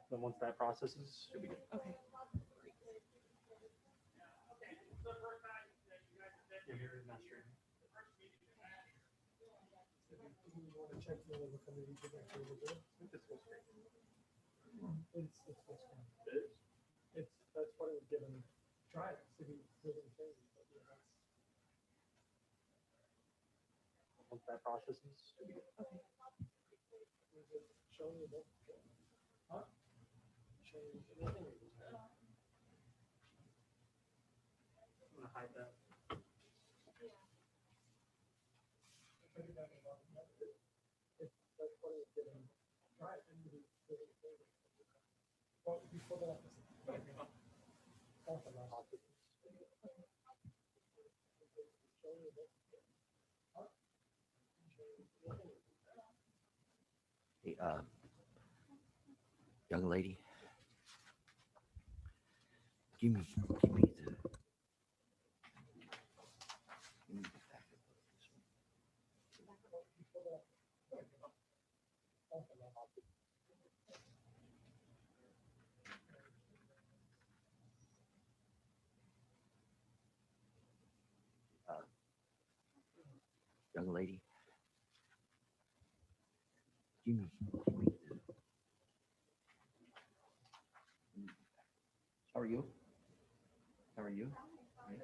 Then once that processes, should be good. Okay. Yeah, you're not streaming. You want to check the look under each of that table there? It's full screen. It's what's going on. It is. That's what it was given. Try it. See if it doesn't change. But yeah, that's Once that processes, should be good. Okay. is it showing you that? Huh? Showing you anything? I'm gonna hide that. That's what it was given. Try it. And it doesn't change. Well, before that, off the last. Showing you that. Huh? Hey, young lady, give me the. Give me the back of this one. Young lady, give me the. How are you? How are you? Right.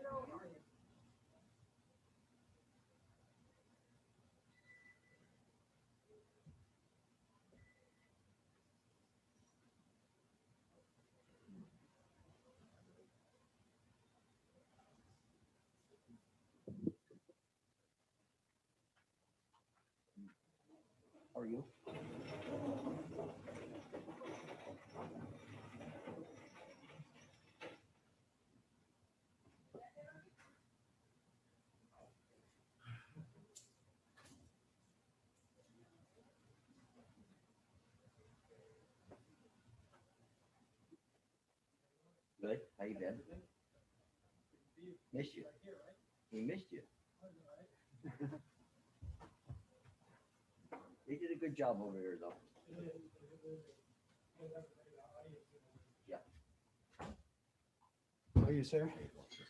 How are you? Good. How you been? Missed you. We missed you. They did a good job over there, though. Yeah. How are you, sir?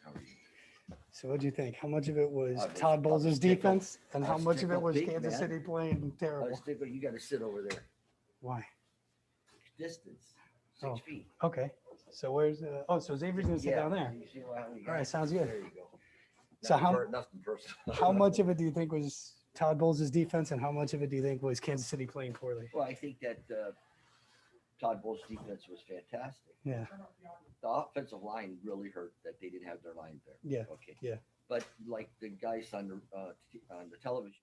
How are you? So what do you think? How much of it was I was- Todd I Bowles' was tickled. defense and I how was much of it tickled was pink, Kansas man. City playing I terrible? was thinking you got to sit over there. Why? Distance, 6 Oh. feet. Okay. So where's so Xavier's gonna sit Yeah, down there. you see how you All right, got- sounds good. There you go. So how- Nothing personal. How much of it do you think was Todd Bowles' defense and how much of it do you think was Kansas City playing poorly? Well, I think that Todd Bowles' defense was fantastic. Yeah. The offensive line really hurt that they didn't have their line there. Yeah. Okay. Yeah. But like the guys on the television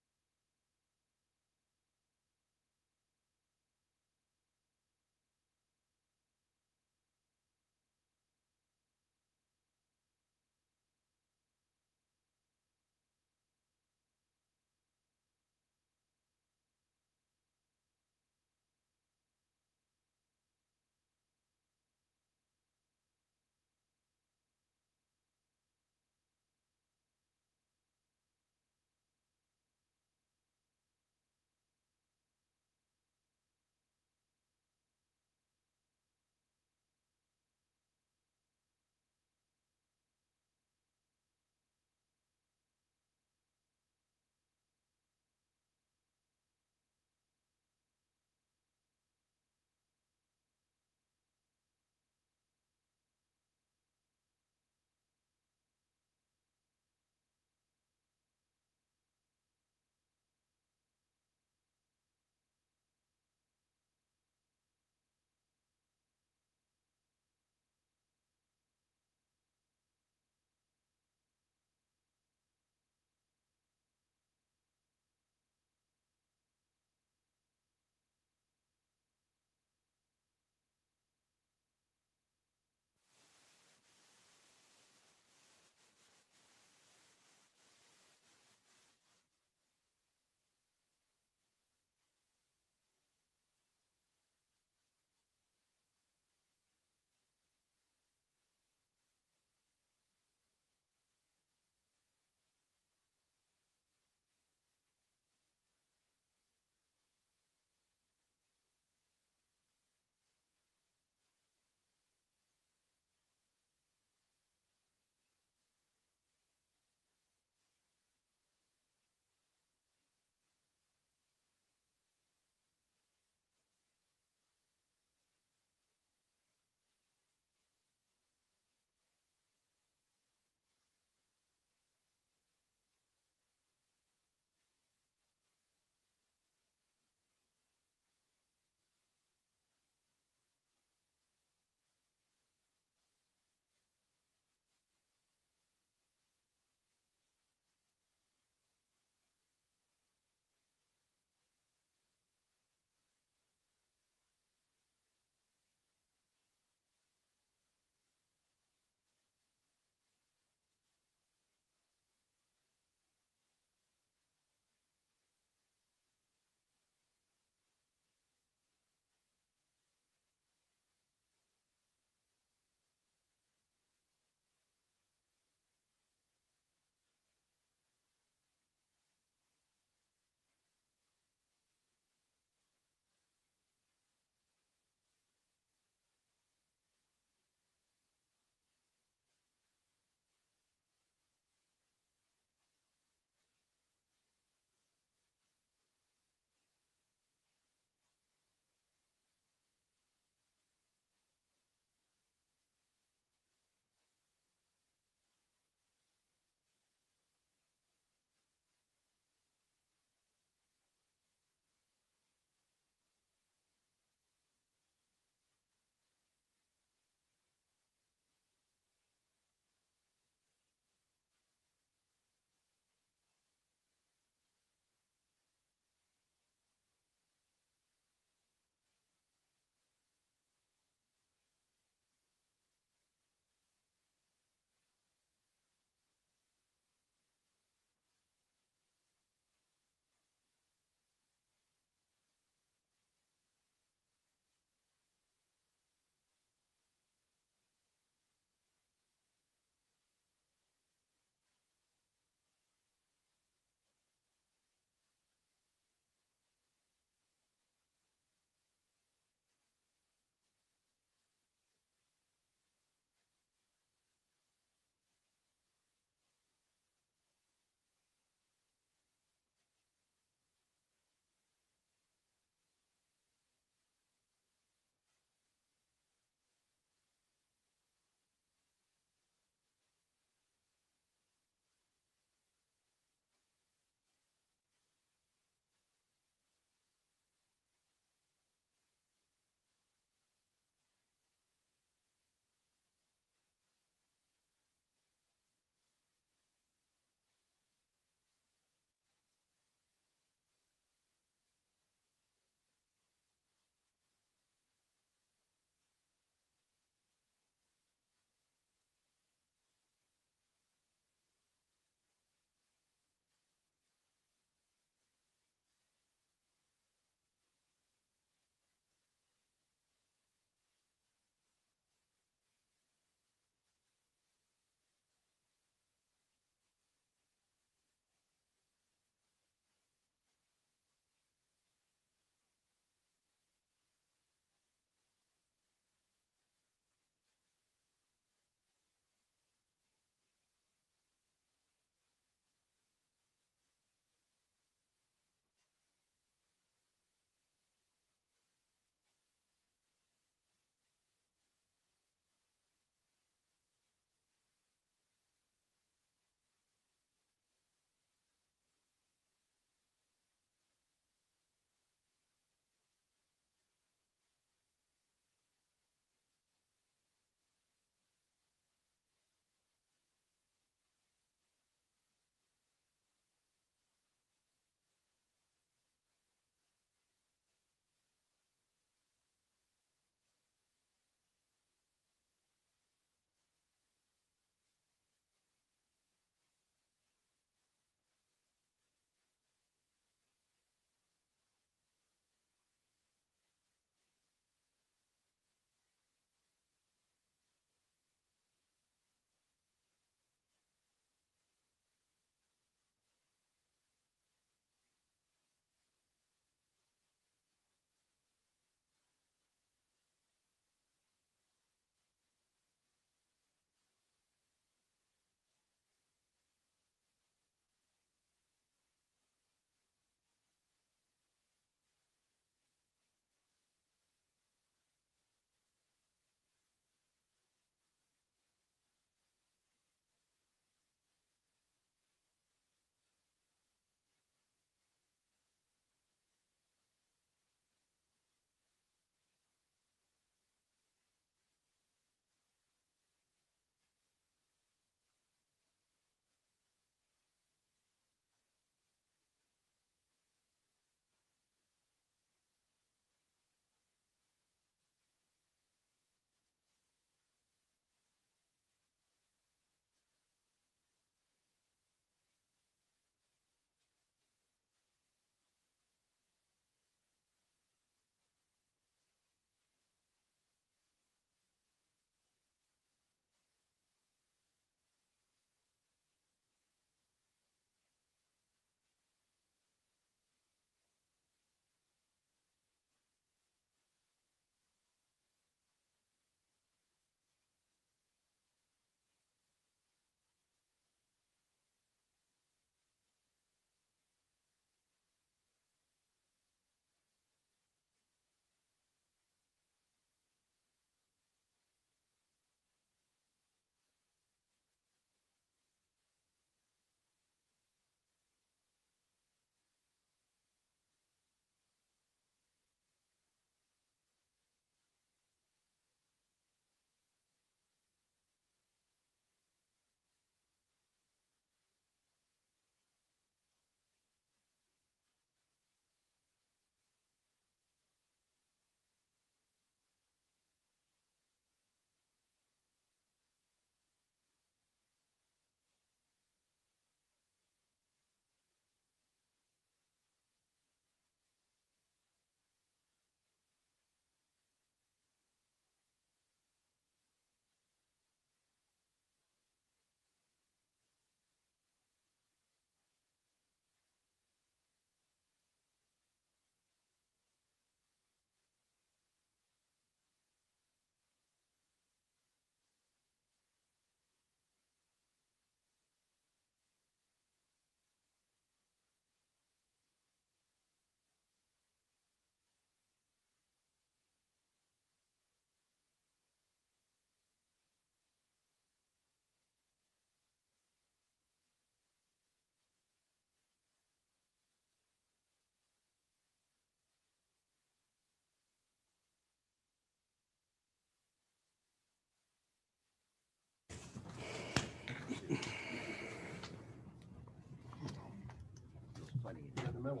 Oh,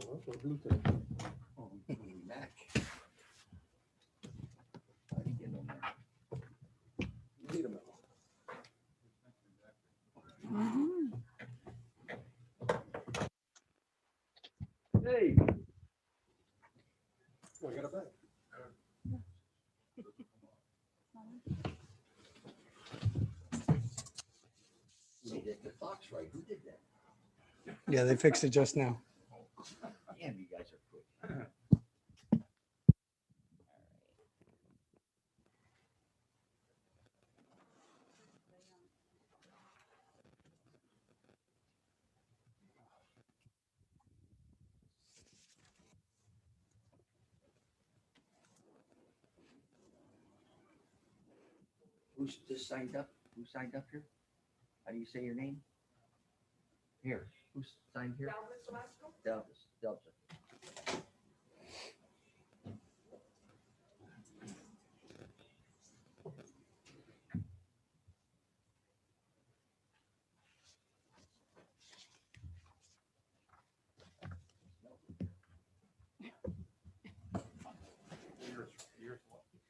match. I didn't get no match. Hey. Oh, I got a bag. They did the clocks right. Who did that? Yeah, they fixed it just now. Damn, you guys are quick. Who's just signed up? Who signed up here? How do you say your name? Here, who's signed here? Delvis. Delvis.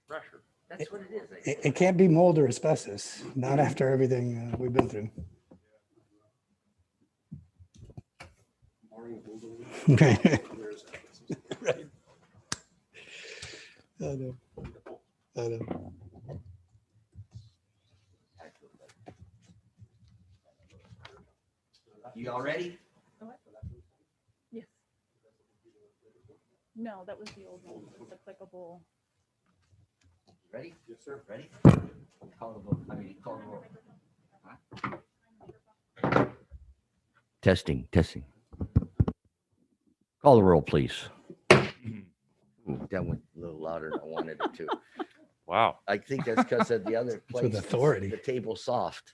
Pressure. That's what it is. I It can't be mold or asbestos, not after everything we've been through. Right. I know. I know. You all ready? Yes. No, that was the old one. It's applicable. Ready? Yes, sir. Ready? Call the vote. I mean, call the roll. Huh? Testing, testing. Call the roll, please. Ooh, that went a little louder than I wanted it to. Wow. I think that's because of the other place. with authority. The table's soft.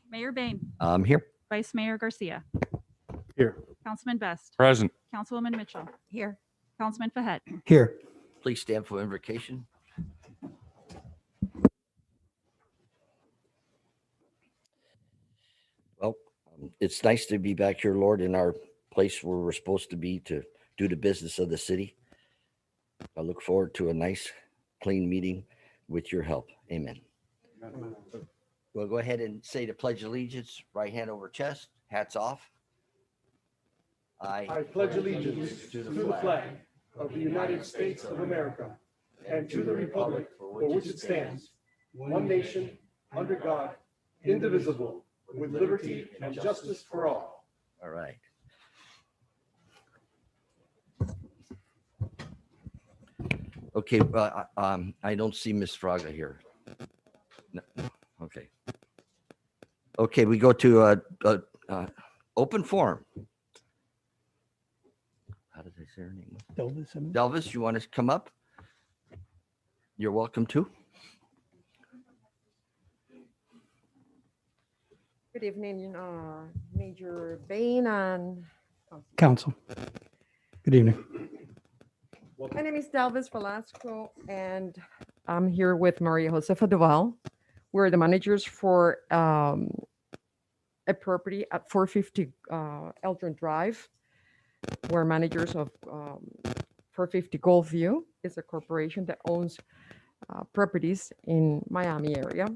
Mayor Bain, I'm here. Vice Mayor Garcia. Here. Councilman Best, Present. Councilwoman Mitchell. Here. Councilman Fahet. Here, Please stand for invocation. Well, it's nice to be back here, Lord, in our place where we're supposed to be to do the business of the city. I look forward to a nice, clean meeting with your help. Amen. We'll go ahead and say the Pledge of Allegiance, right hand over chest, hats off. I pledge allegiance to the flag of the United States of America and to the republic for which it stands, one nation, under God, indivisible, with liberty and justice for all. All right. Okay, I don't see Miss Fraga here. No, okay. Okay, we go to open forum. How did I say her name? Delvis, I mean. Delvis, you want to come up? You're welcome to. Good evening, Major Bain and Council. Good evening. my name is Delvis Velasco, and I'm here with Maria Josefa Duval. We're the managers for a property at 450 Eldron Drive. We're managers of 450 Goldview. It's a corporation that owns properties in Miami area.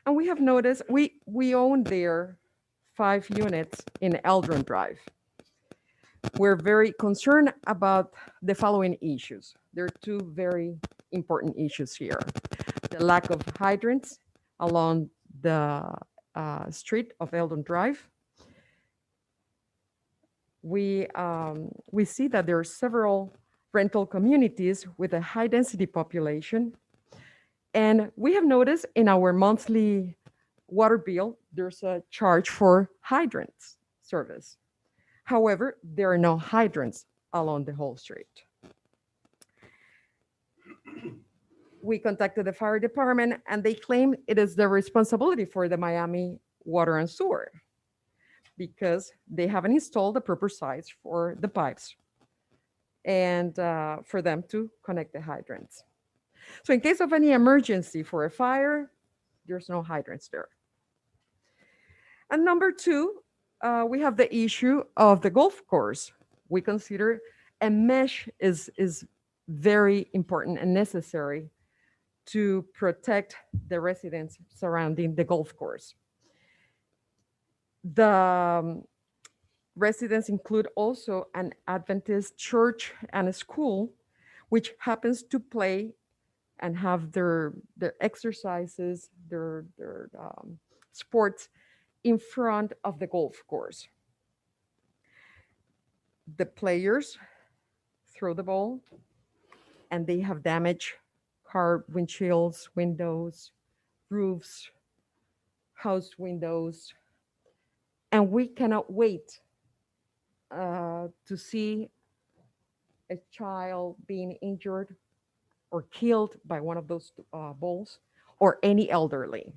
And we have noticed we own there 5 units in Eldron Drive. We're very concerned about the following issues. There are 2 very important issues here. The lack of hydrants along the street of Eldon Drive. We see that there are several rental communities with a high density population. And we have noticed in our monthly water bill, there's a charge for hydrants service. However, there are no hydrants along the whole street. We contacted the fire department and they claim it is the responsibility for the Miami Water and Sewer because they haven't installed the proper size for the pipes and for them to connect the hydrants. So in case of any emergency for a fire, there's no hydrants there. And number 2, we have the issue of the golf course we consider a mesh is very important and necessary to protect the residents surrounding the golf course. The residents include also an Adventist church and a school, which happens to play and have their exercises, their sports in front of the golf course. The players throw the ball and they have damaged car windshields, windows, roofs, house windows, and we cannot wait to see a child being injured or killed by one of those balls, or any elderly.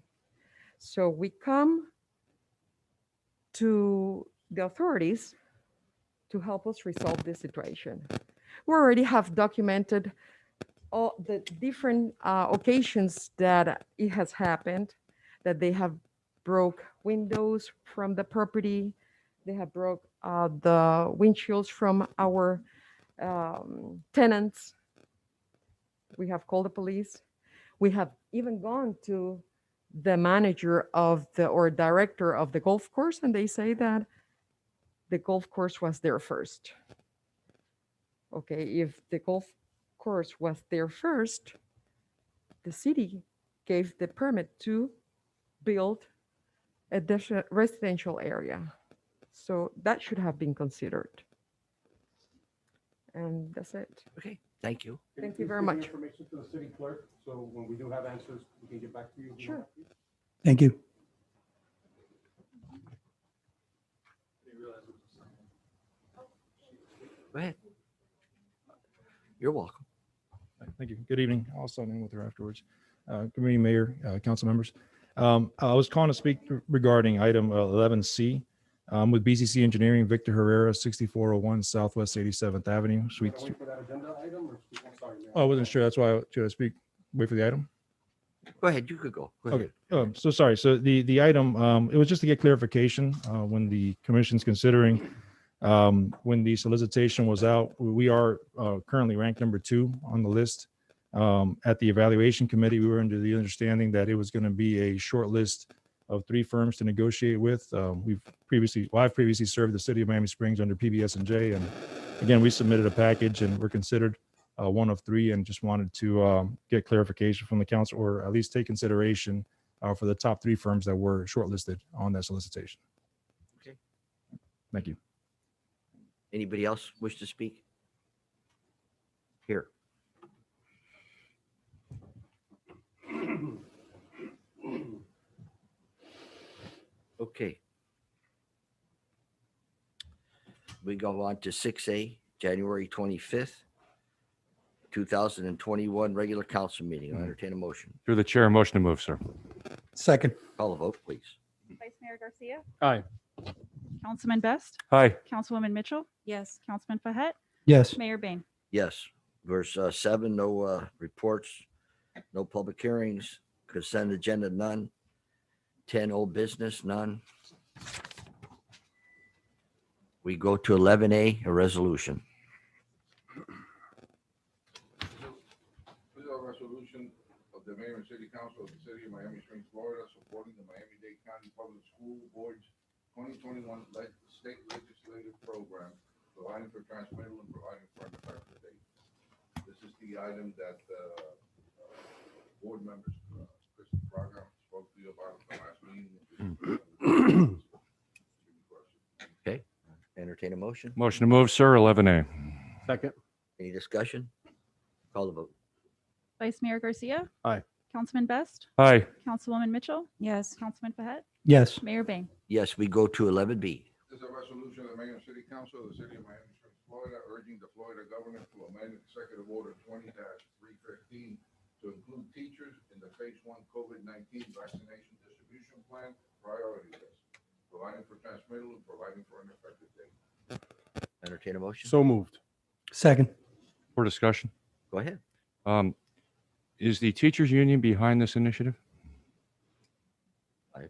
So we come to the authorities to help us resolve this situation. We already have documented all the different occasions that it has happened, that they have broke windows from the property, they have broke the windshields from our tenants. We have called the police. We have even gone to the manager of the or director of the golf course, and they say that the golf course was there first. Okay, if the golf course was there first, the city gave the permit to build a residential area. So that should have been considered. And that's it. Okay, thank you. Can Thank please you very give the much. Information to the city clerk, so when we do have answers, we can get back to you. Sure. Thank you. Go ahead. You're welcome. Thank you. Good evening. I'll sign in with her afterwards. Good evening, Mayor, council members. I was calling to speak regarding item 11C with BCC Engineering, Victor Herrera, 6401 Southwest 87th Avenue, Suite. Wait for that agenda item, or, I'm sorry, Mayor. Oh, I wasn't sure. That's why should I speak? Wait for the item. Go ahead, you could go. Go ahead. Okay. So sorry. So the item, it was just to get clarification when the commission's considering when the solicitation was out. We are currently ranked number 2 on the list. At the evaluation committee, we were under the understanding that it was going to be a short list of 3 firms to negotiate with. I've previously served the city of Miami Springs under PBS&J, and again, we submitted a package and we're considered one of 3, and just wanted to get clarification from the council, or at least take consideration for the top 3 firms that were shortlisted on that solicitation. Okay. Thank you. Anybody else wish to speak? Here. Okay. We go on to 6A, January 25th, 2021, regular council meeting. I entertain a motion. Through the chair, motion to move, sir. Second. Call a vote, please. Vice Mayor Garcia, Aye. Councilman Best, Aye. Councilwoman Mitchell, Yes. Councilman Fahet, Yes. Mayor Bain. Yes. Verse 7, no reports, no public hearings, consent agenda, none. 10, old business, none. We go to 11A, a resolution. This is a resolution of the mayor and city council of the city of Miami Springs, Florida, supporting the Miami-Dade County Public School Board's 2021 state legislative program, providing for transmittal and providing for an effective date. This is the item that board members, Kristen Fraga, spoke to you about at the last meeting. Okay. Entertain a motion. Motion to move, sir. 11A. Second. Any discussion? Call the vote. Vice Mayor Garcia. Aye. Councilman Best, Aye. Councilwoman Mitchell, Yes. Councilman Fahet, Yes. Mayor Bain. Yes, we go to 11B. This is a resolution of the mayor and city council of the city of Miami Springs, Florida, urging the Florida governor to amend Executive Order 20-315 to include teachers in the Phase 1 COVID-19 vaccination distribution plan priority list, providing for transmittal and providing for an effective date. Entertain a motion. So moved. Second. For discussion. Go ahead. Is the teachers union behind this initiative? I-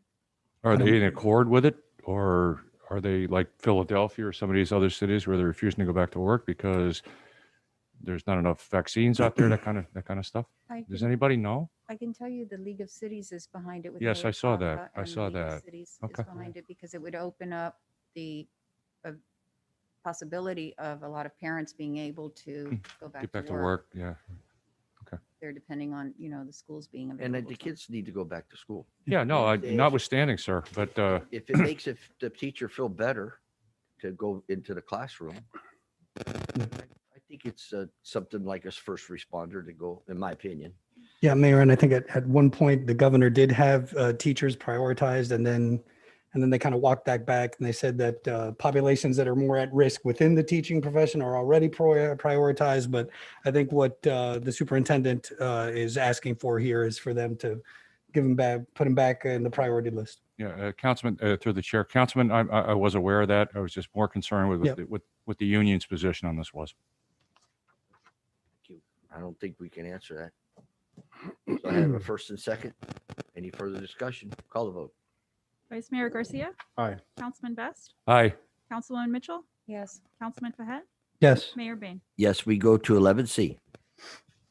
Are they in accord with it, or Are they like Philadelphia or some of these other cities where they're refusing to go back to work because there's not enough vaccines out there, that kind of stuff? Does anybody know? I can tell you the League of Cities is behind it with. Yes, I Mayor saw that. Kafka, I and the saw League of that. Cities Okay. is behind it because it would open up the possibility of a lot of parents being able to go Get back to work, yeah. They're depending on, the schools being And available. then the to them. kids need to go back to school. Yeah, no, notwithstanding, sir, but If it makes the teacher feel better to go into the classroom, I think it's something like a first responder to go, in my opinion. Yeah, Mayor, and I think at one point, the governor did have teachers prioritized, and then they kind of walked that back, and they said that populations that are more at risk within the teaching profession are already prioritized. But I think what the superintendent is asking for here is for them to give them back, put them back in the priority list. yeah, Councilman, through the chair, Councilman, I was aware of that. I was just more concerned with Yep. what the union's position on this was. I don't think we can answer that. So I have a first and second. Any further discussion? Call the vote. Vice Mayor Garcia, Aye. Councilman Best, Aye. Councilwoman Mitchell, Yes. Councilman Fahet, Yes. Mayor Bain. Yes, we go to 11C.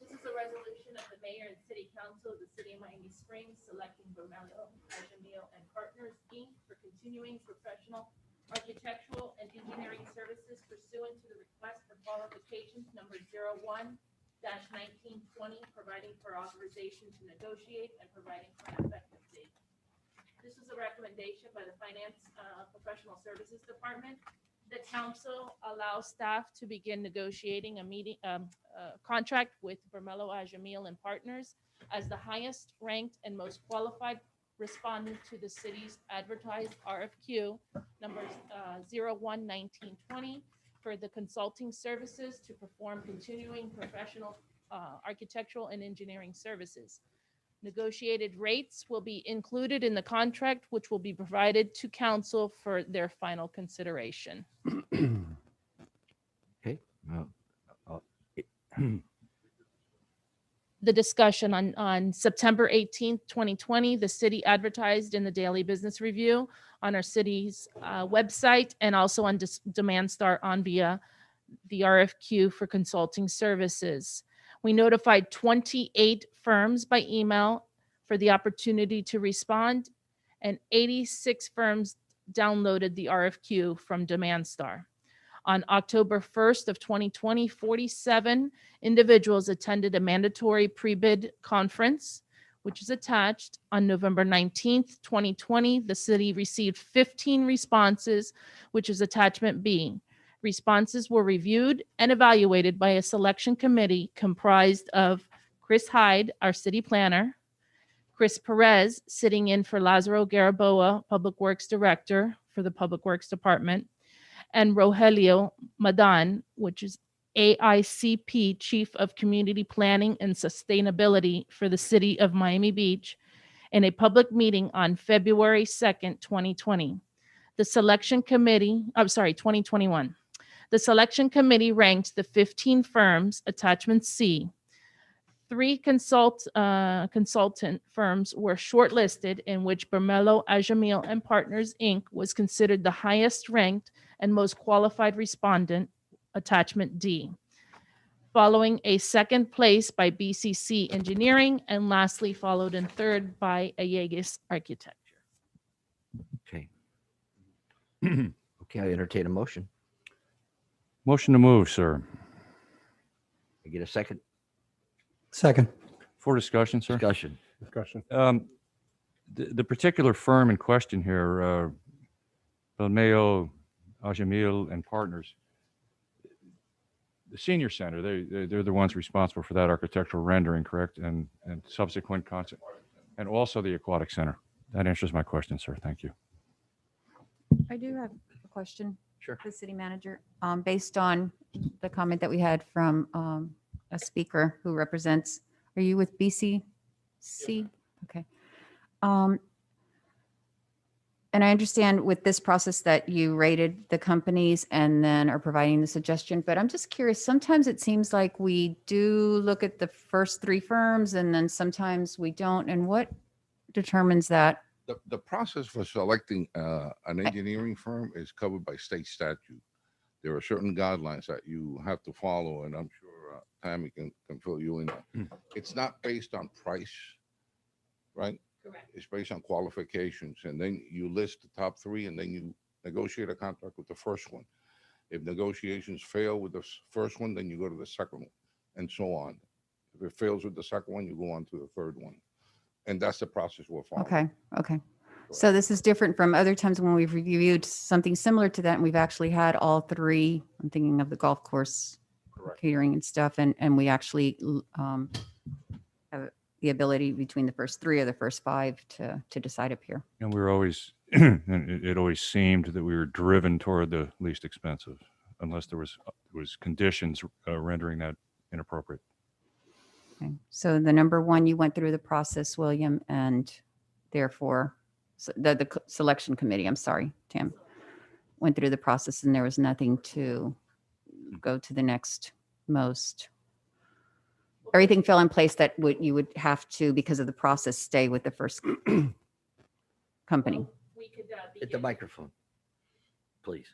This is a resolution of the mayor and city council of the city of Miami Springs selecting Vermelho, Ajamil and Partners, Inc. for continuing professional architectural and engineering services pursuant to the request for qualifications number 01-1920, providing for authorization to negotiate and providing for an effective date. This is a recommendation by the Finance Professional Services Department. The council allows staff to begin negotiating a contract with Vermelho, Ajamil and Partners as the highest ranked and most qualified respondent to the city's advertised RFQ numbers 01-1920 for the consulting services to perform continuing professional architectural and engineering services. Negotiated rates will be included in the contract, which will be provided to council for their final consideration. Okay. The discussion on September 18th, 2020, the city advertised in the Daily Business Review on our city's website and also on Demand Star on via the RFQ for consulting services. We notified 28 firms by email for the opportunity to respond, and 86 firms downloaded the RFQ from Demand Star. On October 1st of 2020, 47 individuals attended a mandatory pre-bid conference, which is attached. On November 19th, 2020, the city received 15 responses, which is attachment B. Responses were reviewed and evaluated by a selection committee comprised of Chris Hyde, our city planner, Chris Perez, sitting in for Lazaro Garaboa, Public Works Director for the Public Works Department, and Rogelio Madan, which is AICP Chief of Community Planning and Sustainability for the City of Miami Beach, in a public meeting on February 2nd, 2020. The selection committee, 2021. The selection committee ranked the 15 firms, attachment C. 3 consultant firms were shortlisted, in which Vermelho, Ajamil and Partners, Inc. was considered the highest ranked and most qualified respondent, attachment D, following a second place by BCC Engineering, and lastly followed in third by Allegas Architecture. Okay. Okay, I entertain a motion. Motion to move, sir. I get a second Second. For discussion, sir. discussion. Discussion. The particular firm in question here, Vermelho, Ajamil and Partners, the senior center, they're the ones responsible for that architectural rendering, correct? And subsequent concept, and also the aquatic center. That answers my question, sir. Thank you. I do have a question. Sure. The city manager, based on the comment that we had from a speaker who represents, are you with BCC? Okay. And I understand with this process that you rated the companies and then are providing the suggestion, but I'm just curious, sometimes it seems like we do look at the first 3 firms and then sometimes we don't. And what determines that The process for selecting an engineering firm is covered by state statute. There are certain guidelines that you have to follow, and I'm sure Tammy can fill you in. It's not based on price, right? Correct. It's based on qualifications, and then you list the top three, and then you negotiate a contract with the first one. If negotiations fail with the first one, then you go to the second one, and so on. If it fails with the second one, you go on to the third one. And that's the process we're following. Okay, okay. So this is different from other times when we've reviewed something similar to that, and we've actually had all three. I'm thinking of the golf course Correct. catering and stuff, and we actually have the ability between the first three or the first five to decide up here. And we were always, and it always seemed that we were driven toward the least expensive, unless there was conditions rendering that inappropriate. Okay. So the number one, you went through the process, William, and therefore the selection committee, I'm sorry, Tim, went through the process and there was nothing to go to the next most. Everything fell in place that you would have to, because of the process, stay with the first company. We could Hit the microphone, please.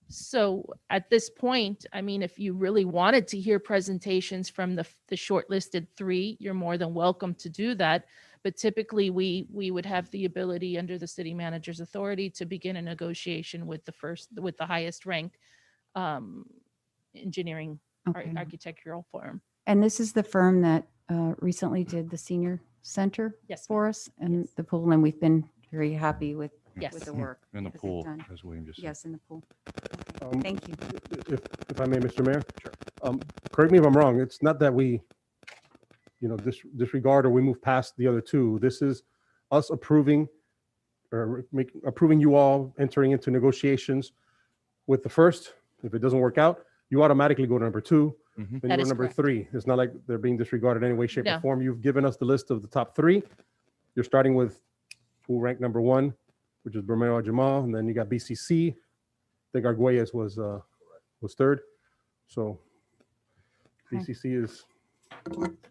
So at this point, I mean, if you really wanted to hear presentations from the shortlisted three, you're more than welcome to do that. But typically, we would have the ability under the city manager's authority to begin a negotiation with the highest ranked engineering Okay. architectural firm. And this is the firm that recently did the senior center Yes, for us and the pool, and we've been very happy with Yes. the work. And the that they've pool, done. as William just said. Yes, in the pool. Okay. Um, Thank you. If I may, Mr. Mayor? Sure. Correct me if I'm wrong, it's not that we, disregard or we move past the other two. This is us approving or approving you all entering into negotiations with the first. If it doesn't work out, you automatically go to number two, Mhm. then you That go to is number correct. three. It's not like they're being disregarded in any way, shape, or No. form. You've given us the list of the top three. You're starting with who ranked number one, which is Bermeo Jamal, and then you got BCC. I think Arguelles was third. So Okay. BCC is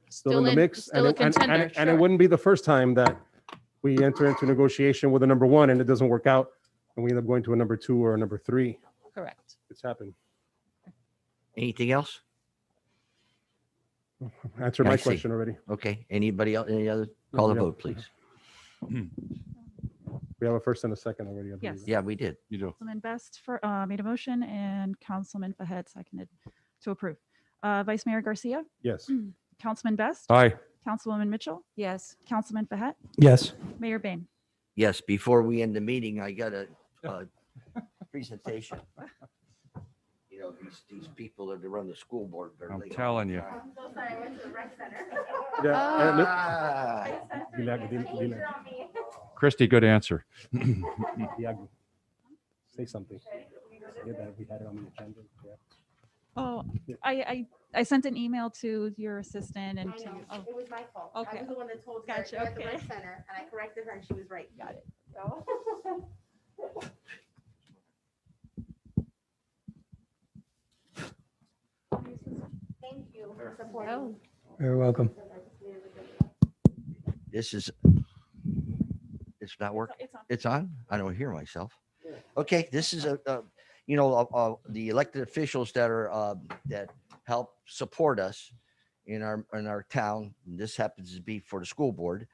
still in the mix. Still a contender. And it sure. wouldn't be the first time that we enter into negotiation with a number one and it doesn't work out and we end up going to a number two or a number three. Correct. It's happened. Anything else? Answered I my see. question already. Okay, anybody else, any other? Call the Yeah. vote, please. We have a first and a second already. I believe. Yes. Yeah, we did. You do. Councilman Best made a motion and Councilman Fahed seconded to approve. Vice Mayor Garcia, Yes. Councilman Best, Aye. Councilwoman Mitchell, Yes. Councilman Fahed, Yes. Mayor Bain. Yes, before we end the meeting, I got a presentation. These people that run the school board. they're I'm late all telling the you. time. Yeah, and Ah, Christie, good answer. Diago, say something. Yeah, that we had it on the agenda. Yeah. Oh, I sent an email to your assistant and to, oh, It was my fault. Okay. I was the one that told her Gotcha, you're at the okay. rec center, and I corrected her, and she was right. got it. So. Thank you for supporting. Oh. You're welcome. This is, it's not working. It's on. It's on? I don't hear myself. Okay, this is the elected officials that are, that help support us in our town. And this happens to be for the school board.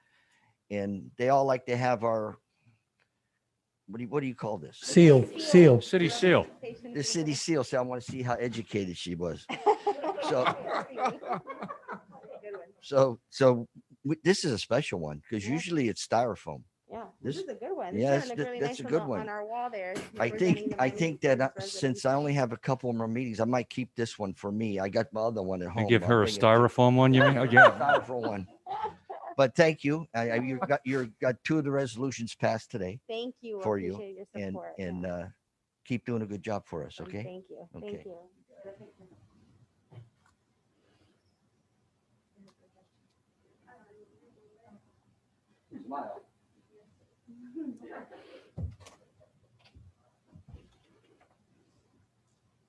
And they all like to have our, what do you call this? Seal. City seal. The city seal. So I want to see how educated she was. So this is a special one because Yeah. usually it's styrofoam. Yeah, This- this is a good one. yeah, This that's one looked really the- nice that's a on good the- one. On our wall there. I representing the think Miami that Springs since I only have a couple more meetings, I might keep this one for me. I got my other one at home. And give I'll her a bring it. styrofoam one, you mean? Oh, yeah. Styrofoam one. But thank you. You got two of the resolutions passed today, Thank you. I for you, appreciate your and support. keep doing a good job for us. Okay. Thank you. Okay. Thank you.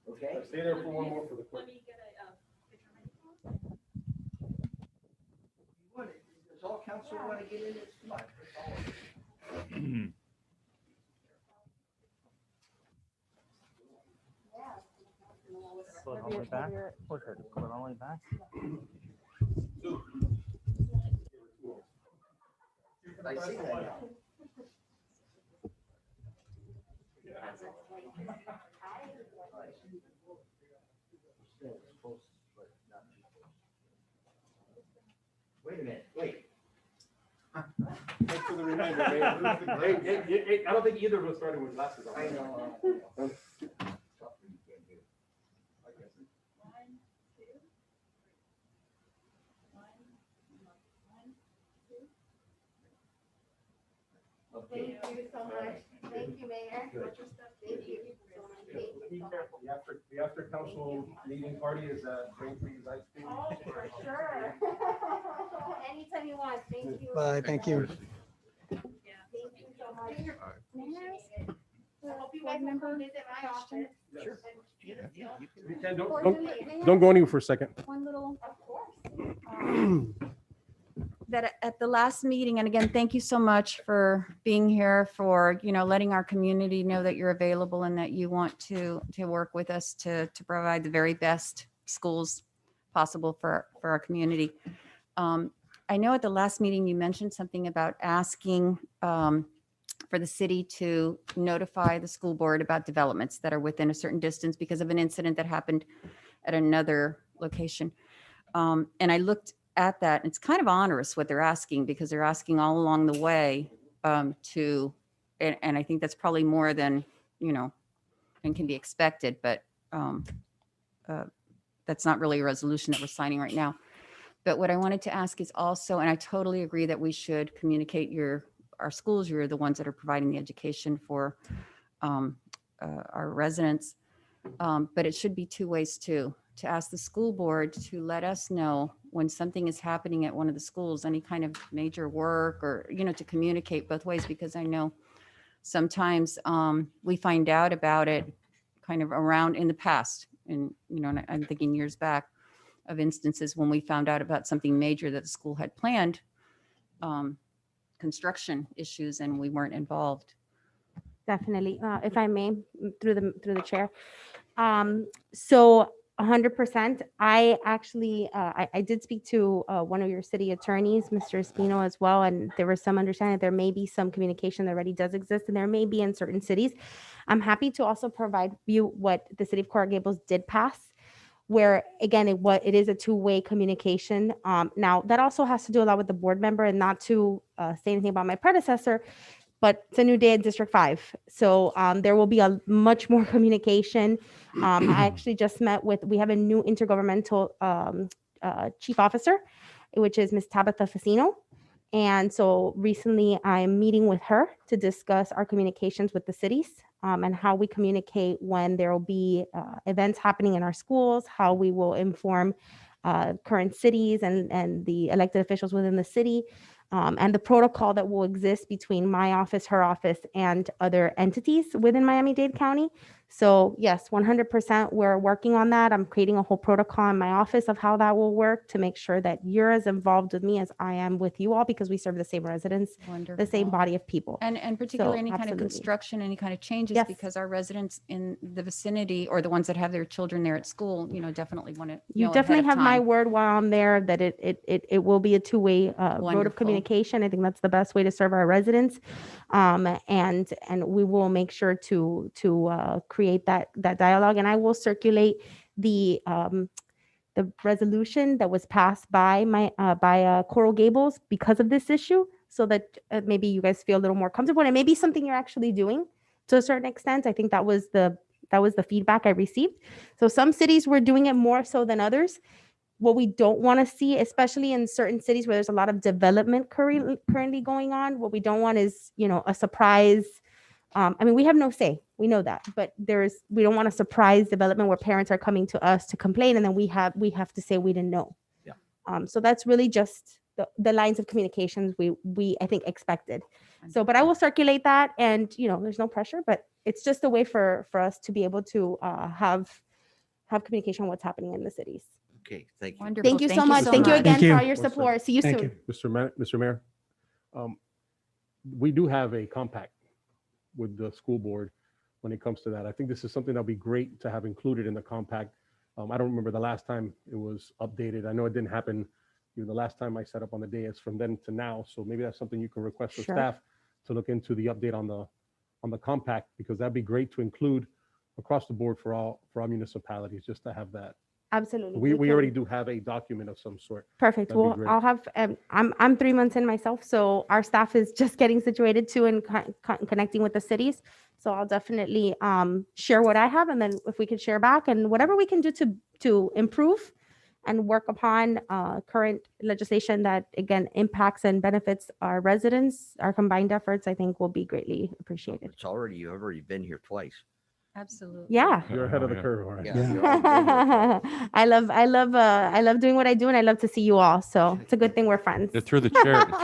Okay. Stay there for one more for the quick. There's all council want to get in it, come on. Pull it all the way back. Pull it all the way back. I see that. Wait a minute, wait. Thanks for the reminder, Mayor. Hey, I don't think either of us started with glasses on. I know. Thank you so much. Thank you, Mayor. Thank you so much. Thank Be you so much. careful. The after council meeting party is great for you guys too. Oh, for sure. Anytime you want. Thank you. Bye, thank you. Thank you so much. I hope you guys will come visit my office. Sure. You can, don't- don't go anywhere for a second. One little, Of course. that at the last meeting, and again, thank you so much for being here, for, letting our community know that you're available and that you want to work with us to provide the very best schools possible for our community. I know at the last meeting, you mentioned something about asking for the city to notify the school board about developments that are within a certain distance because of an incident that happened at another location. And I looked at that, and it's kind of onerous what they're asking, because they're asking all along the way and I think that's probably more than, and can be expected, but that's not really a resolution that we're signing right now. But what I wanted to ask is also, and I totally agree that we should communicate our schools, you're the ones that are providing the education for our residents. But it should be two ways too, to ask the school board to let us know when something is happening at one of the schools, any kind of major work, or, to communicate both ways, because I know sometimes we find out about it kind of around in the past. And, and I'm thinking years back of instances when we found out about something major that the school had planned, construction issues, and we weren't involved. Definitely. If I may, through the chair. So 100%. I actually, I did speak to one of your city attorneys, Mr. Espino, as well, and there was some understanding that there may be some communication that already does exist, and there may be in certain cities. I'm happy to also provide you what the city of Coral Gables did pass, where again, it is a two-way communication. Now that also has to do a lot with the board member, and not to say anything about my predecessor, but it's a new day in District 5. So there will be a much more communication. I actually just we have a new intergovernmental chief officer, which is Ms. Tabitha Facino. And so recently I'm meeting with her to discuss our communications with the cities and how we communicate when there will be events happening in our schools, how we will inform current cities and the elected officials within the city, and the protocol that will exist between my office, her office, and other entities within Miami-Dade County. So yes, 100%, we're working on that. I'm creating a whole protocol in my office of how that will work to make sure that you're as involved with me as I am with you all, because we serve the same residents, the same body of people. And particularly So, any kind of absolutely. construction, any kind of changes, Yes. because our residents in the vicinity, or the ones that have their children there at school, definitely want to You know definitely ahead of have my time. word while I'm there that it will be a two-way road of Wonderful. communication. I think that's the best way to serve our residents. And we will make sure to create that dialogue. And I will circulate the resolution that was passed by Coral Gables because of this issue, so that maybe you guys feel a little more comfortable, and it may be something you're actually doing to a certain extent. I think that was the feedback I received. So some cities were doing it more so than others. What we don't want to see, especially in certain cities where there's a lot of development currently going on, what we don't want is, a surprise. I mean, we have no say, we know that, but we don't want a surprise development where parents are coming to us to complain, and then we have to say we didn't know. Yeah. So that's really just the lines of communications we I think expected. So, but I will circulate that, and there's no pressure, but it's just a way for us to be able to have communication on what's happening in the cities. Okay, thank you. Wonderful. Thank you so much. so Thank you much. again Thank for all you. your support. See you Thank soon. you. Mr. Mayor, we do have a compact with the school board when it comes to that. I think this is something that'll be great to have included in the compact. I don't remember the last time it was updated. I know it didn't happen, the last time I set up on the dais from then to now. So maybe that's something you can request for Sure. staff to look into the update on the compact, because that'd be great to include across the board for all municipalities, just to have that. Absolutely. We can- already do have a document of some sort. Perfect. That'd be Well, great. I'll have, I'm 3 months in myself, so our staff is just getting situated too and connecting with the cities. So I'll definitely share what I have, and then if we could share back and whatever we can do to improve and work upon current legislation that again impacts and benefits our residents, our combined efforts, I think will be greatly appreciated. You've already been here twice. Absolutely. Yeah. You're ahead of the Yeah. curve, all right. Yeah. Yeah. you're already been here twice. I love doing what I do, and I love to see you all. So it's a good thing we're friends. Yeah, through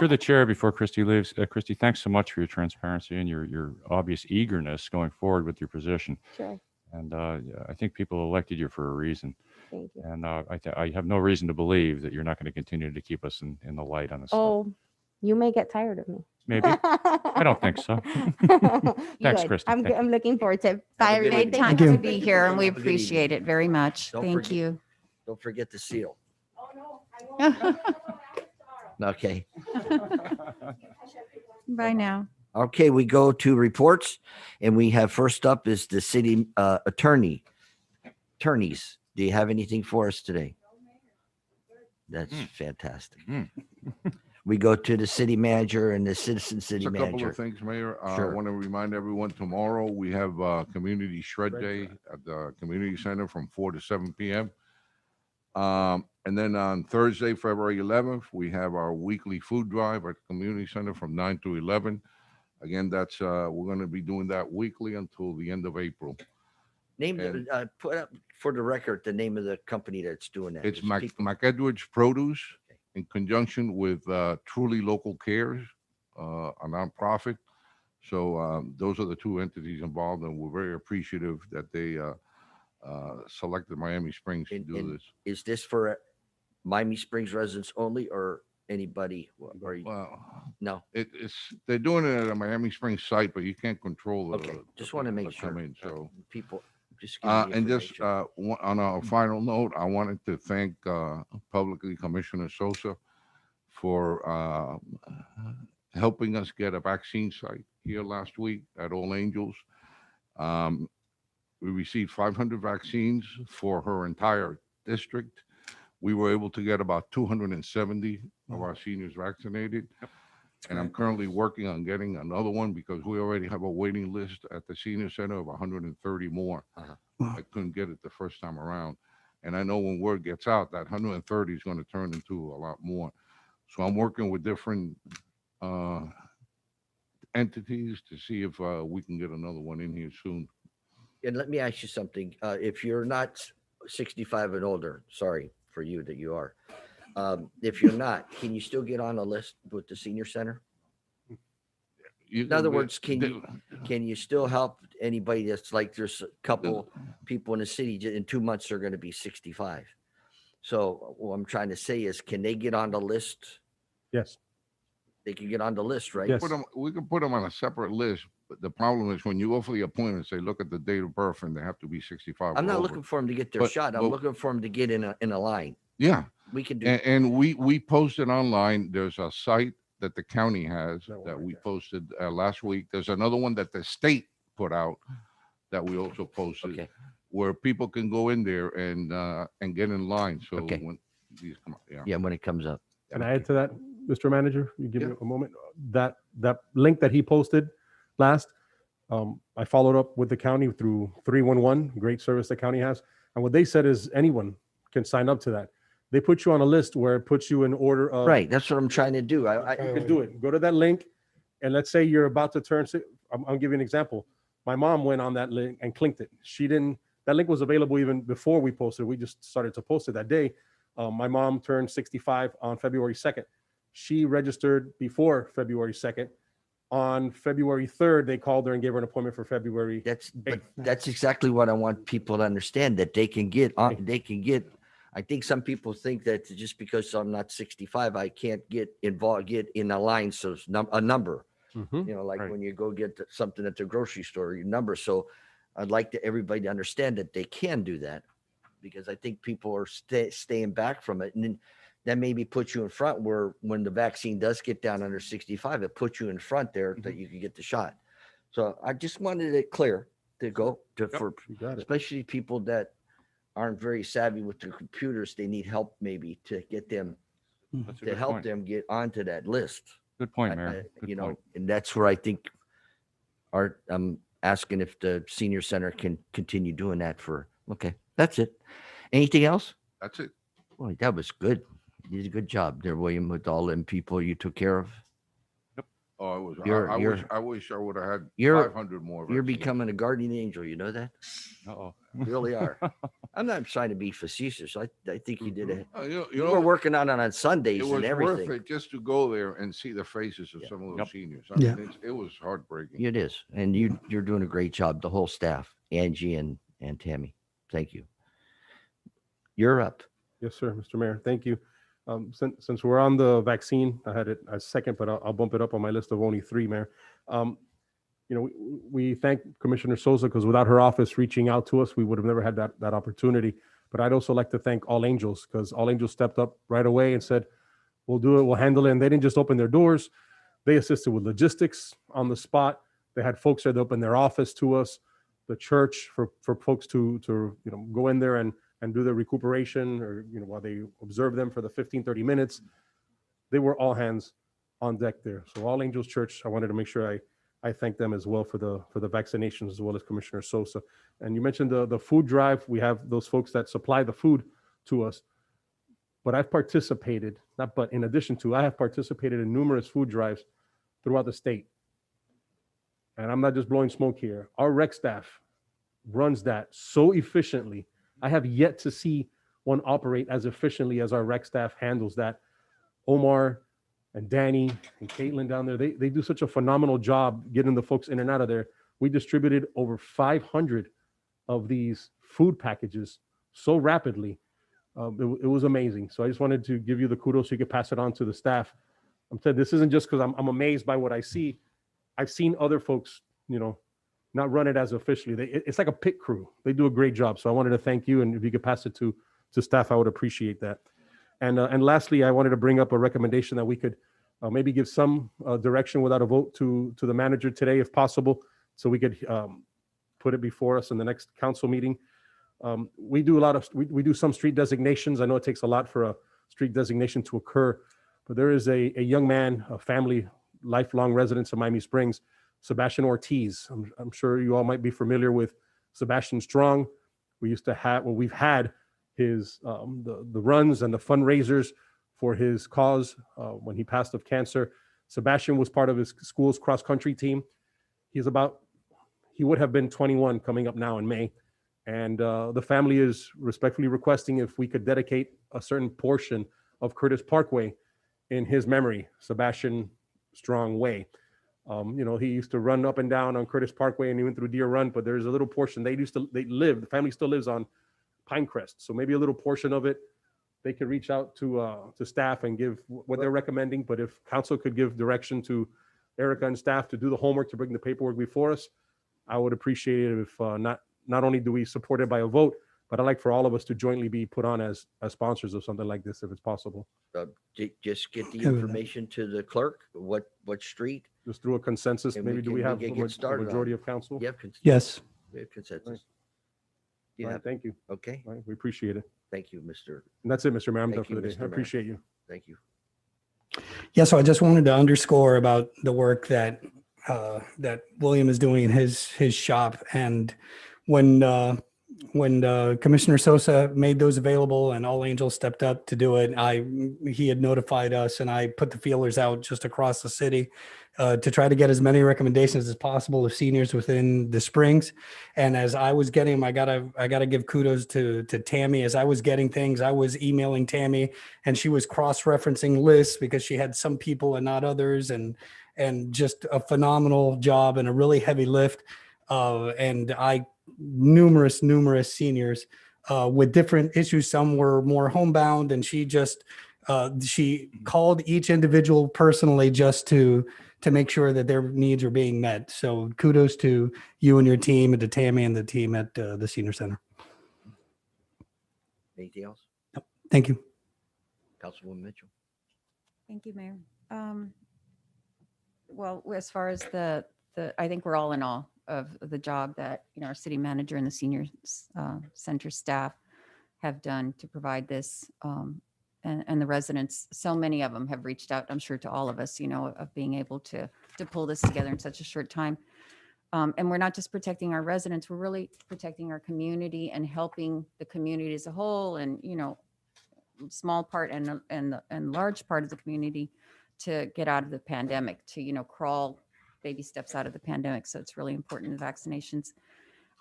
the chair, before Christy leaves, Christy, thanks so much for your transparency and your obvious eagerness going forward with your position. Sure. And I think people elected you for a reason. Thank you. And I have no reason to believe that you're not going to continue to keep us in the light on this stuff. Oh, you may get tired of me. Maybe. I don't think so. Thanks, Good. Christy. I'm Thank I'm looking forward to it. Have Bye, a good everybody. evening. Great Thank time you. to be here, and we Have a good appreciate it very much. Don't Thank forget- you. Don't forget the seal. Oh, no, I won't. Okay. Bye now. Okay, we go to reports, and we have first up is the city attorneys. Do you have anything for us today? That's fantastic. We go to the city manager and the citizen city Just a couple manager. of things, Mayor. I Sure. want to remind everyone, tomorrow we have Community Shred Day at the Community Center from 4 to 7 p.m. And then on Thursday, February 11th, we have our weekly food drive at the Community Center from 9 to 11. Again, that's we're going to be doing that weekly until the end of April. Name, And- put up for the record, the name of the company that's doing that. It's Just people- McEdwards Produce in conjunction with Truly Local Cares, a nonprofit. So those are the two entities involved, and we're very appreciative that they selected Miami Springs to And- do and this. Is this for Miami Springs residents only, or anybody? Or Well, no? they're doing it at a Miami Springs site, but you can't control the. Okay, just want to make that sure. come in, So. People just. give me the And just information. on a final note, I wanted to thank publicly Commissioner Sosa for helping us get a vaccine site here last week at All Angels. We received 500 vaccines for her entire district. We were able to get about 270 of our seniors vaccinated. And I'm currently working on getting another one because we already have a waiting list at the senior center of 130 more. I couldn't get it the first time around. And I know when word gets out, that 130 is going to turn into a lot more. So I'm working with different entities to see if we can get another one in here soon. And let me ask you something. If you're not 65 and older, sorry for you that you are. If you're not, can you still get on a list with the senior center? In other words, can you still help anybody that's like, there's a couple people in the city, in 2 months, they're going to be 65. So what I'm trying to say is, can they get on the list? Yes. They can get on the list, right? Yes. We can put them on a separate list, but the problem is when you go for the appointment, say, look at the date of birth and they have to be 65. I'm or not over. looking for them to get their But- shot. I'm but- looking for them to get in a line. Yeah. We can do. And we posted online. There's a site that the county has that we posted last week. There's another one that the state put out that we also posted where people can go in there and get in line. So Okay. when these come up, yeah. Yeah, when it comes up. Can I add to that, Mr. Manager? You give me a moment. That link that he posted last, I followed up with the county through 311, great service the county has. And what they said is anyone can sign up to that. They put you on a list where it puts you in order of. Right. That's what I'm trying to do. You can do it. Go to that link. And let's say you're about to turn, I'll give you an example. My mom went on that link and clicked it. That link was available even before we posted. We just started to post it that day. My mom turned 65 on February 2nd. She registered before February 2nd. On February 3rd, they called her and gave her an appointment for February. That's exactly what I want people to understand, that they can get on, they can get I think some people think that just because I'm not 65, I can't get involved, get in a line. So it's a number, Mhm. you know, like Right. when you go get something at the grocery store, your number. So I'd like everybody to understand that they can do that, because I think people are staying back from it. And then that maybe puts you in front, where when the vaccine does get down under 65, it puts you in front there that you can get the shot. So I just wanted it clear to go to, for You got it. especially people that aren't very savvy with the computers. They need help maybe to get them, That's a to good help point. them get onto that list. Good point, I- Mayor. Good You know, point. and that's where I think I'm asking if the senior center can continue doing that for, okay, that's it. Anything else? That's it. Boy, that was good. You did a good job there, William, with all them people you took care of. Oh, I was, You're- I you're- wish I would have had you're- 500 more. You're vaccines. becoming a guardian angel, you know that? Uh-oh. You really are. I'm not trying to be facetious. I think you did it. You You were working on it on Sundays it was and worth everything. it just to go there and see the faces of some of those Yep. seniors. I Yeah. mean, it was heartbreaking. It is. And you're doing a great job, the whole staff, Angie and Tammy. Thank you. You're up. Yes, sir, Mr. Mayor. Thank you. Since we're on the vaccine, I had it as second, but I'll bump it up on my list of only three, Mayor. You know, we thank Commissioner Sosa, because without her office reaching out to us, we would have never had that opportunity. But I'd also like to thank All Angels, because All Angels stepped up right away and said, we'll do it, we'll handle it. And they didn't just open their doors. They assisted with logistics on the spot. They had folks that opened their office to us, the church for folks to you know, go in there and do their recuperation, or, you know, while they observe them for the 15-30 minutes. They were all hands on deck there. So All Angels Church, I wanted to make sure I thank them as well for the vaccinations, as well as Commissioner Sosa. And you mentioned the food drive. We have those folks that supply the food to us. But I've participated, in addition to, I have participated in numerous food drives throughout the state. And I'm not just blowing smoke here. Our rec staff runs that so efficiently. I have yet to see one operate as efficiently as our rec staff handles that. Omar and Danny and Caitlin down there, they do such a phenomenal job getting the folks in and out of there. We distributed over 500 of these food packages so rapidly. It was amazing. So I just wanted to give you the kudos so you could pass it on to the staff. I'm saying this isn't just because I'm amazed by what I see. I've seen other folks, you know, not run it as officially. It's like a pit crew. They do a great job. So I wanted to thank you. And if you could pass it to staff, I would appreciate that. And lastly, I wanted to bring up a recommendation that we could maybe give some direction without a vote to the manager today, if possible, so we could put it before us in the next council meeting. We do we do some street designations. I know it takes a lot for a street designation to occur, but there is a young man, a family, lifelong residents of Miami Springs, Sebastian Ortiz. I'm sure you all might be familiar with Sebastian Strong. We used to have, well, we've had his the runs and the fundraisers for his cause when he passed of cancer. Sebastian was part of his school's cross country team. He would have been 21 coming up now in May. And the family is respectfully requesting if we could dedicate a certain portion of Curtis Parkway in his memory, Sebastian Strong Way. You know, he used to run up and down on Curtis Parkway and he went through Deer Run, but there's a little portion the family still lives on Pinecrest. So maybe a little portion of it, they could reach out to staff and give what they're recommending. But if council could give direction to Erica and staff to do the homework, to bring the paperwork before us, I would appreciate it. If not only do we support it by a vote, but I'd like for all of us to jointly be put on as sponsors of something like this, if it's possible. Just get the Yeah, but- information to the clerk. What street? Just through a consensus, And maybe do we have can a get started on majority it. of council? You have Yes. we have consensus. Right. You All right, have, thank you. okay. All right, we appreciate it. Thank you, Mr. And that's it, Mr. Mayor. I'm done Thank for you, the day. Mr. I Mayor. appreciate you. Thank you. Yeah, so I just wanted to underscore about the work that that William is doing in his shop. And when Commissioner Sosa made those available and All Angels stepped up to do it, he had notified us, and I put the feelers out just across the city to try to get as many recommendations as possible of seniors within the Springs. And as I was getting them, I gotta give kudos to Tammy. As I was getting things, I was emailing Tammy, and she was cross-referencing lists because she had some people and not others, and just a phenomenal job and a really heavy lift. And numerous seniors with different issues. Some were more homebound, and she called each individual personally just to make sure that their needs are being met. So kudos to you and your team, and to Tammy and the team at the senior center. Anything else? Thank you. Councilwoman Mitchell? Thank you, Mayor. Well, as far as I think we're all in awe of the job that, our city manager and the senior center staff have done to provide this. And the residents, so many of them have reached out, I'm sure, to all of us, of being able to pull this together in such a short time. And we're not just protecting our residents, we're really protecting our community and helping the community as a whole, and, small part and large part of the community to get out of the pandemic, to, crawl baby steps out of the pandemic. So it's really important, the vaccinations.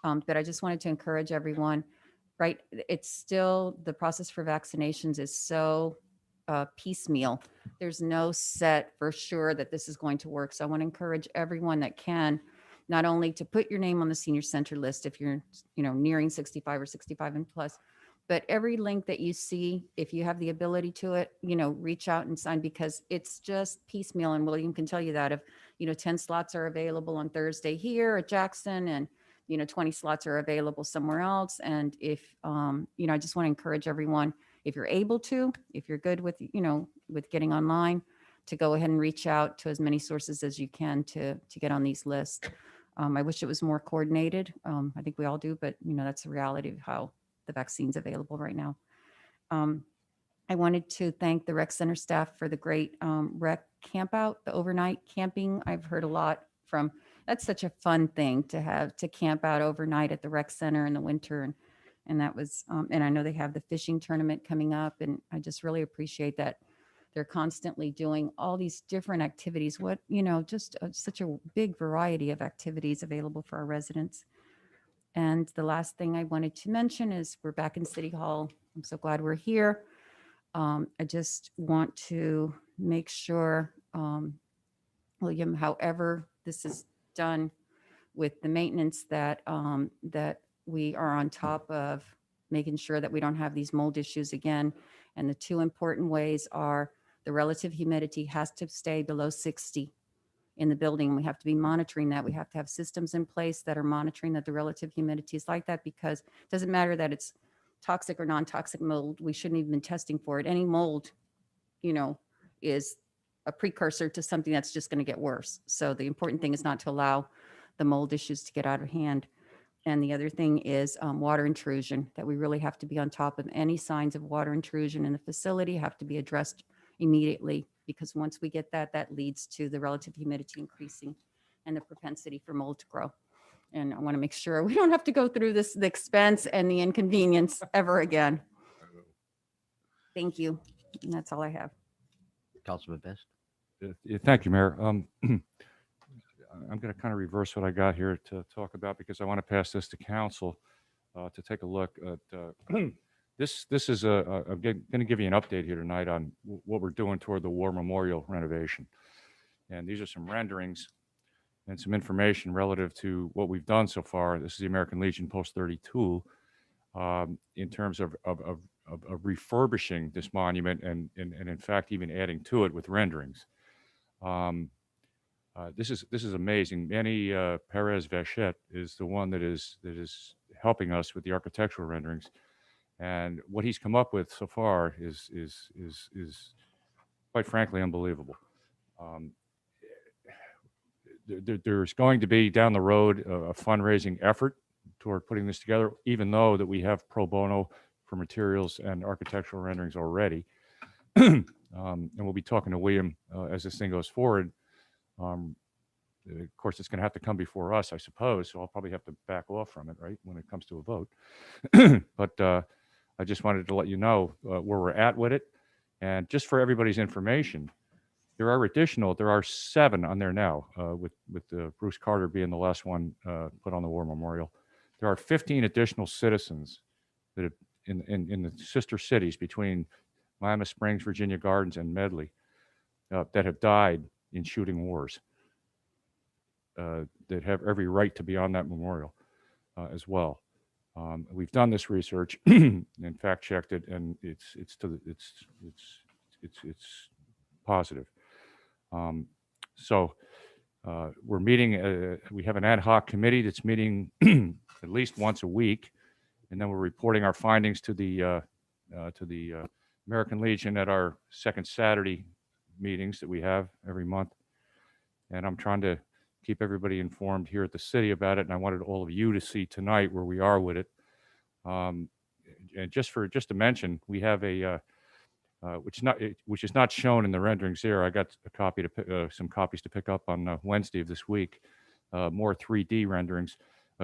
But I just wanted to encourage everyone, right? It's still, the process for vaccinations is so piecemeal. There's no set for sure that this is going to work. So I want to encourage everyone that can, not only to put your name on the senior center list if you're, nearing 65 or 65 and plus, but every link that you see, if you have the ability to it, reach out and sign, because it's just piecemeal. And William can tell you that if, 10 slots are available on Thursday here at Jackson, and, 20 slots are available somewhere else. And if, I just want to encourage everyone, if you're able to, if you're good with, with getting online, to go ahead and reach out to as many sources as you can to get on these lists. I wish it was more coordinated. I think we all do, but that's the reality of how the vaccine's available right now. I wanted to thank the rec center staff for the great rec camp out, the overnight camping. I've heard a lot from, that's such a fun thing to have, to camp out overnight at the rec center in the winter. And that was, and I know they have the fishing tournament coming up, and I just really appreciate that they're constantly doing all these different activities. What, just such a big variety of activities available for our residents. And the last thing I wanted to mention is we're back in City Hall. I'm so glad we're here. I just want to make sure, William, however this is done with the maintenance, that that we are on top of making sure that we don't have these mold issues again. And the two important ways are the relative humidity has to stay below 60 in the building. We have to be monitoring that. We have to have systems in place that are monitoring that the relative humidity is like that, because it doesn't matter that it's toxic or non-toxic mold. We shouldn't even be testing for it. Any mold, is a precursor to something that's just going to get worse. So the important thing is not to allow the mold issues to get out of hand. And the other thing is water intrusion, that we really have to be on top of any signs of water intrusion in the facility, have to be addressed immediately, because once we get that, that leads to the relative humidity increasing and the propensity for mold to grow. And I want to make sure we don't have to go through this, the expense and the inconvenience ever again. Thank you. And that's all I have. Councilman Best? Thank you, Mayor. I'm going to kind of reverse what I got here to talk about, because I want to pass this to council to take a look at. This is I'm going to give you an update here tonight on what we're doing toward the War Memorial renovation. And these are some renderings and some information relative to what we've done so far. This is the American Legion Post 32 in terms of refurbishing this monument and in fact even adding to it with renderings. This is amazing. Manny Perez Vachette is the one that is helping us with the architectural renderings. And what he's come up with so far is quite frankly unbelievable. There's going to be down the road a fundraising effort toward putting this together, even though that we have pro bono for materials and architectural renderings already. And we'll be talking to William as this thing goes forward. Of course, it's going to have to come before us, I suppose, so I'll probably have to back off from it, right, when it comes to a vote. But I just wanted to let you know where we're at with it. And just for everybody's information, there are 7 on there now, with Bruce Carter being the last one put on the War Memorial. There are 15 additional citizens that have, in the sister cities between Miami Springs, Virginia Gardens, and Medley that have died in shooting wars that have every right to be on that memorial as well. We've done this research and fact checked it, and it's positive. So we're meeting. We have an ad hoc committee that's meeting at least once a week, and then we're reporting our findings to the American Legion at our second Saturday meetings that we have every month. And I'm trying to keep everybody informed here at the city about it. And I wanted all of you to see tonight where we are with it. And just to mention, we have a which is not shown in the renderings here. I got a copy to some copies to pick up on Wednesday of this week. More 3D renderings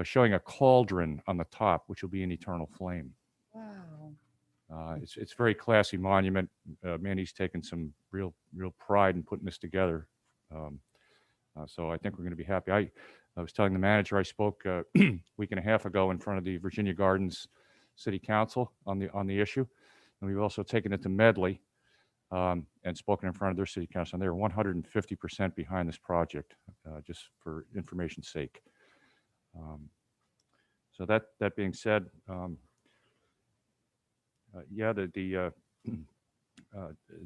showing a cauldron on the top, which will be an eternal flame. Wow. It's a very classy monument. Mandy's taken some real pride in putting this together. So I think we're going to be happy. I was telling the manager, I spoke a week and a half ago in front of the Virginia Gardens City Council on the issue. And we've also taken it to Medley and spoken in front of their city council. And they're 150% behind this project, just for information's sake. So that being said, yeah, the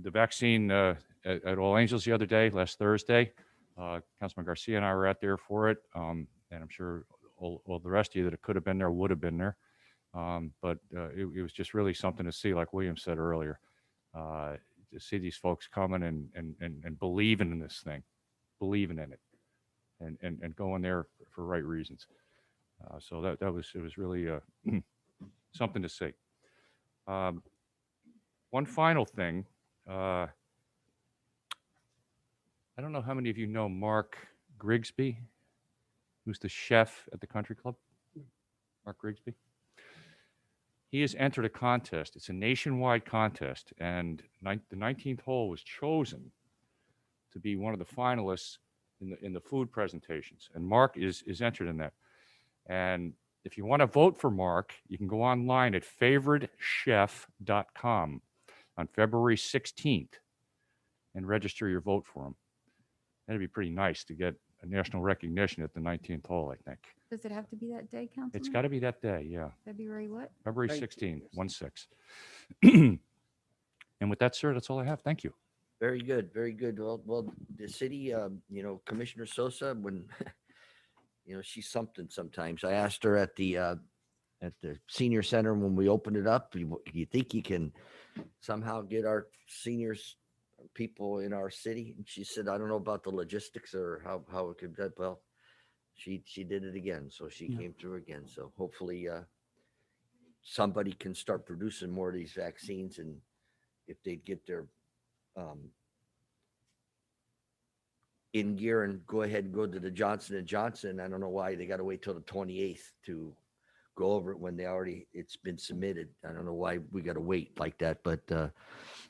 vaccine at All Angels the other day, last Thursday, Councilman Garcia and I were out there for it, and I'm sure all the rest of you that could have been there would have been there. But it was just really something to see, like William said earlier, to see these folks coming and believing in this thing, believing in it, and going there for right reasons. So it was really something to see. One final thing. I don't know how many of you know Mark Grigsby, who's the chef at the country club. Mark Grigsby. He has entered a contest. It's a nationwide contest, and the 19th hole was chosen to be one of the finalists in the food presentations. And Mark is entered in that. And if you want to vote for Mark, you can go online at favoritechef.com on February 16th and register your vote for him. That'd be pretty nice to get a national recognition at the 19th hole, I think. Does it have to be that day, Councilman? It's got to be that day, yeah. February what? February 16th, 1/6. And with that, sir, that's all I have. Thank you. Very good, very good. Well, the city, Commissioner Sosa, when, she's something sometimes. I asked her at the senior center when we opened it up, do you think you can somehow get our seniors, people in our city? And she said, I don't know about the logistics or how it could, well, she did it again. So she came through again. So hopefully somebody can start producing more of these vaccines, and if they get their in gear and go ahead and go to the Johnson & Johnson. I don't know why they got to wait till the 28th to go over it when it's been submitted. I don't know why we got to wait like that, but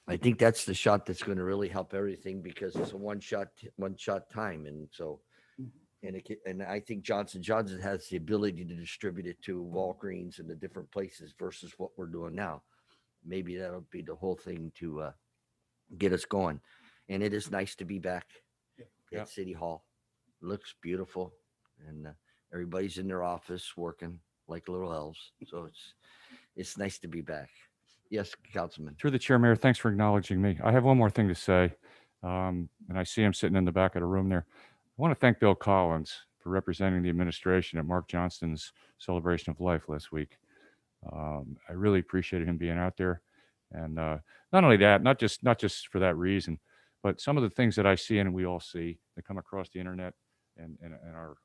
I think that's the shot that's going to really help everything, because it's a one shot time. And so, and I think Johnson & Johnson has the ability to distribute it to Walgreens and the different places versus what we're doing now. Maybe that'll be the whole thing to get us going. And it is nice to be back at City Hall. It looks beautiful, and everybody's in their office working like little elves. So it's nice to be back. Yes, Councilman. Through the chair, Mayor, thanks for acknowledging me. I have one more thing to say, and I see him sitting in the back of the room there. I want to thank Bill Collins for representing the administration at Mark Johnston's celebration of life last week. I really appreciated him being out there, and not only that, not just for that reason, but some of the things that I see and we all see that come across the internet and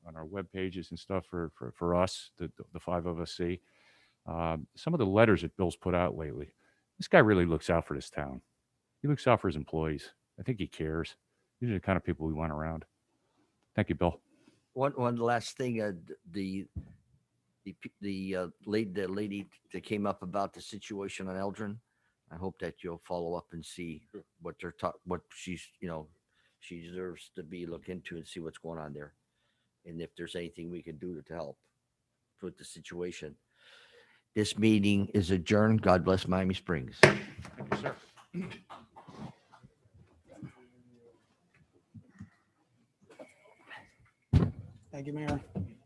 on our web pages and stuff for us, the five of us see. Some of the letters that Bill's put out lately. This guy really looks out for this town. He looks out for his employees. I think he cares. These are the kind of people we want around. Thank you, Bill. One last thing, the lady that came up about the situation on Eldrin, I hope that you'll follow up and see what she's, she deserves to be looked into and see what's going on there, and if there's anything we can do to help with the situation. This meeting is adjourned. God bless Miami Springs. Thank you, sir. Thank you, Mayor.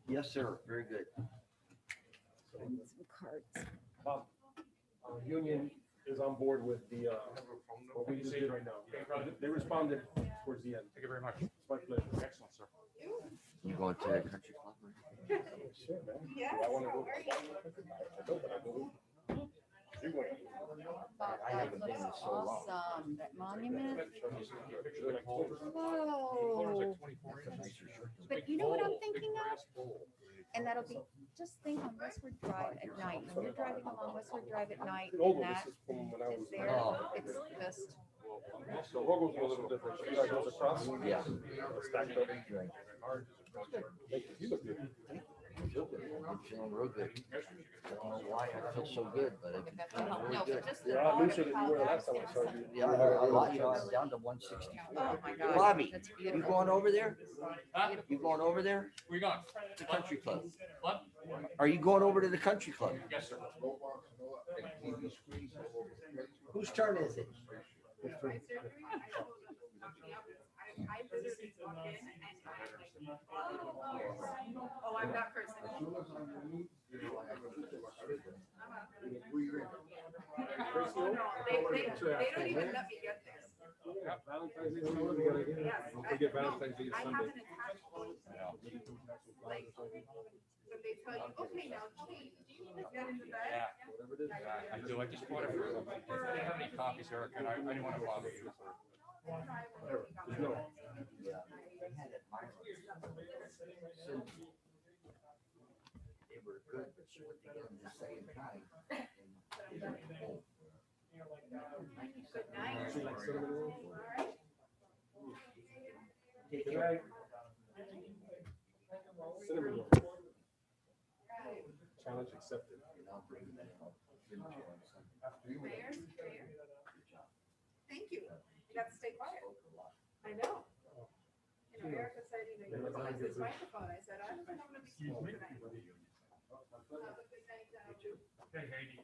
Yes, sir. Very good. cards. Bob, Union is on board with the, what we just did right now. They responded towards the end. Thank you very much. It's my pleasure. Excellent, sir. You going to the country club? Sure, man. Yes, I wanna how go. are you? I know, but I go. You went. I haven't been in so long. Awesome, that monument. Whoa. Whoa. But you know what I'm thinking of? And that'll be, just think on Westward Drive at night, when you're driving along Westward Drive at night, Oh, and that this is from when I is was. there, Oh. it's the best. The logo's a little different. So it goes across. Yeah. Stacked up. You look good. I feel good. I'm feeling real good. I don't know why I feel so good, but I've been feeling No, really but good. just You're the a lot thought looser of than you how were that last time I was saw gonna you. Yeah, a lot, you know, I'm down to 160. Oh, my God. Bobby, That's you beautiful. going over there? Huh? You going over there? Where you going? The country club. What? Are you going over to the country club? Yes, sir. Whose turn is it? Oh, I'm that person. They don't even let me get there. Valentine's Day, don't forget Valentine's Day is I Sunday. haven't attached one. Like, but they tell you, okay, now change, get in the bed. Yeah. I do. I just bought it for, I didn't have any copies, Eric, and I didn't want to bother you. They were good, but short together at the same time. Good night. She likes cinnamon rolls? Take care. Cinnamon roll. Challenge accepted. Mayor, thank you. You got to stay quiet. I know. You know, Erica said, you know, you use this microphone. I said, I don't know if I'm going to be speaking tonight. Have a good night, Hey, Haiti.